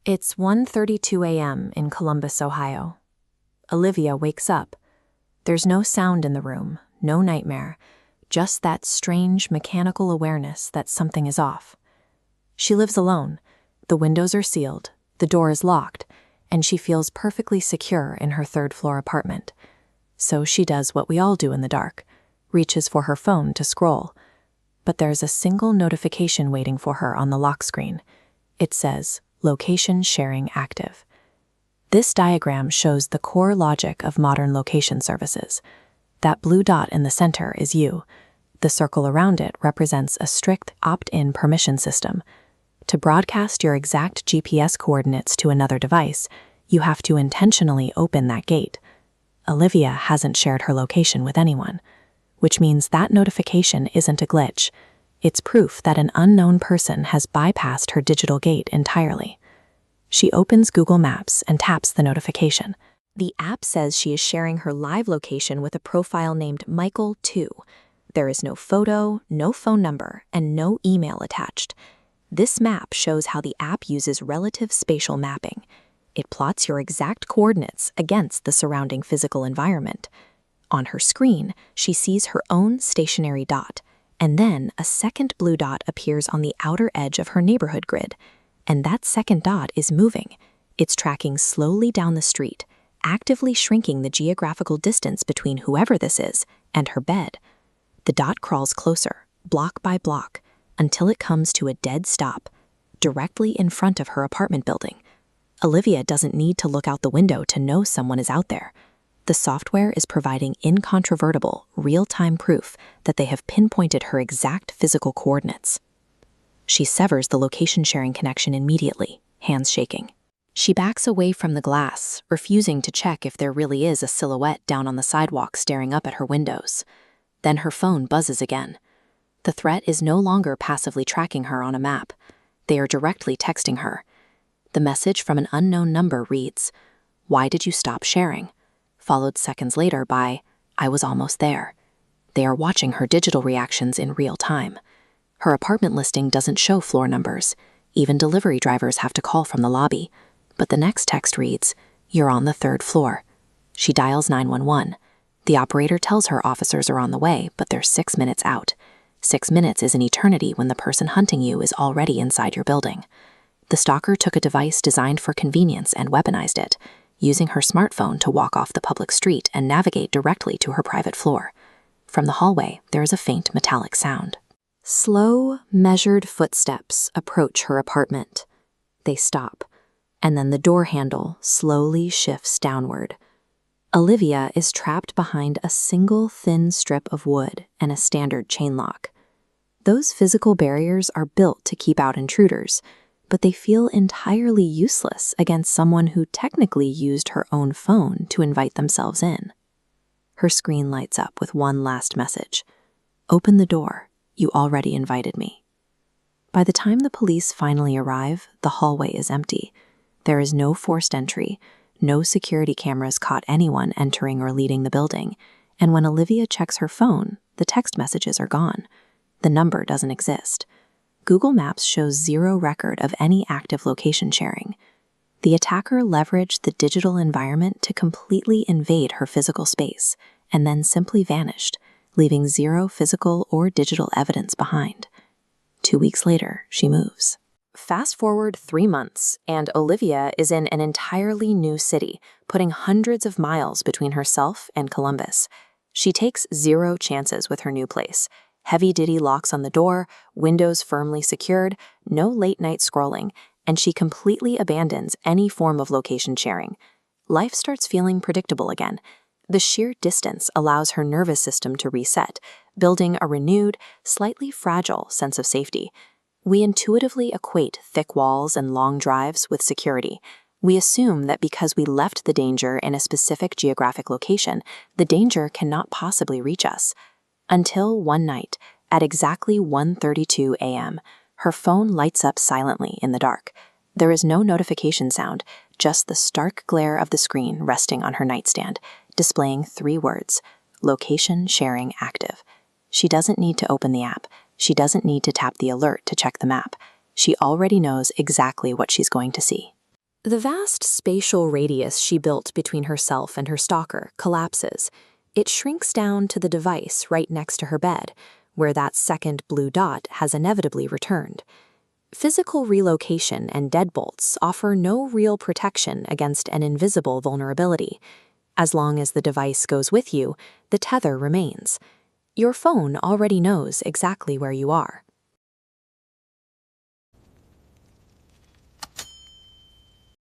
It's 1:32 a.m. in Columbus, Ohio. Olivia wakes up. There's no sound in the room, no nightmare, just that strange mechanical awareness that something is off. She lives alone. The windows are sealed, the door is locked, and she feels perfectly secure in her third-floor apartment. So she does what we all do in the dark, reaches for her phone to scroll. But there's a single notification waiting for her on the lock screen. It says, "Location sharing active." This diagram shows the core logic of modern location services. That blue dot in the center is you. The circle around it represents a strict opt-in permission system. To broadcast your exact GPS coordinates to another device, you have to intentionally open that gate. Olivia hasn't shared her location with anyone, which means that notification isn't a glitch. It's proof that an unknown person has bypassed her digital gate entirely. She opens Google Maps and taps the notification. The app says she is sharing her live location with a profile named Michael2. There is no photo, no phone number, and no email attached. This map shows how the app uses relative spatial mapping. It plots your exact coordinates against the surrounding physical environment. On her screen, she sees her own stationary dot, and then a second blue dot appears on the outer edge of her neighborhood grid. And that second dot is moving. It's tracking slowly down the street, actively shrinking the geographical distance between whoever this is and her bed. The dot crawls closer, block by block, until it comes to a dead stop, directly in front of her apartment building. Olivia doesn't need to look out the window to know someone is out there. The software is providing incontrovertible, real-time proof that they have pinpointed her exact physical coordinates. She severs the location-sharing connection immediately, hands shaking. She backs away from the glass, refusing to check if there really is a silhouette down on the sidewalk staring up at her windows. Then her phone buzzes again. The threat is no longer passively tracking her on a map. They are directly texting her. The message from an unknown number reads, "Why did you stop sharing?" followed seconds later by, "I was almost there." They are watching her digital reactions in real time. Her apartment listing doesn't show floor numbers. Even delivery drivers have to call from the lobby. But the next text reads, "You're on the third floor." She dials 911. The operator tells her officers are on the way, but they're 6 minutes out. 6 minutes is an eternity when the person hunting you is already inside your building. The stalker took a device designed for convenience and weaponized it, using her smartphone to walk off the public street and navigate directly to her private floor. From the hallway, there is a faint metallic sound. Slow, measured footsteps approach her apartment. They stop, and then the door handle slowly shifts downward. Olivia is trapped behind a single thin strip of wood and a standard chain lock. Those physical barriers are built to keep out intruders, but they feel entirely useless against someone who technically used her own phone to invite themselves in. Her screen lights up with one last message. "Open the door. You already invited me." By the time the police finally arrive, the hallway is empty. There is no forced entry. No security cameras caught anyone entering or leaving the building. And when Olivia checks her phone, the text messages are gone. The number doesn't exist. Google Maps shows zero record of any active location sharing. The attacker leveraged the digital environment to completely invade her physical space, and then simply vanished, leaving zero physical or digital evidence behind. 2 weeks later, she moves. Fast forward 3 months, and Olivia is in an entirely new city, putting hundreds of miles between herself and Columbus. She takes zero chances with her new place. Heavy-duty locks on the door, windows firmly secured, no late-night scrolling, and she completely abandons any form of location sharing. Life starts feeling predictable again. The sheer distance allows her nervous system to reset, building a renewed, slightly fragile sense of safety. We intuitively equate thick walls and long drives with security. We assume that because we left the danger in a specific geographic location, the danger cannot possibly reach us. Until one night, at exactly 1:32 a.m., her phone lights up silently in the dark. There is no notification sound, just the stark glare of the screen resting on her nightstand, displaying 3 words, "Location sharing active." She doesn't need to open the app. She doesn't need to tap the alert to check the map. She already knows exactly what she's going to see. The vast spatial radius she built between herself and her stalker collapses. It shrinks down to the device right next to her bed, where that second blue dot has inevitably returned. Physical relocation and deadbolts offer no real protection against an invisible vulnerability. As long as the device goes with you, the tether remains. Your phone already knows exactly where you are.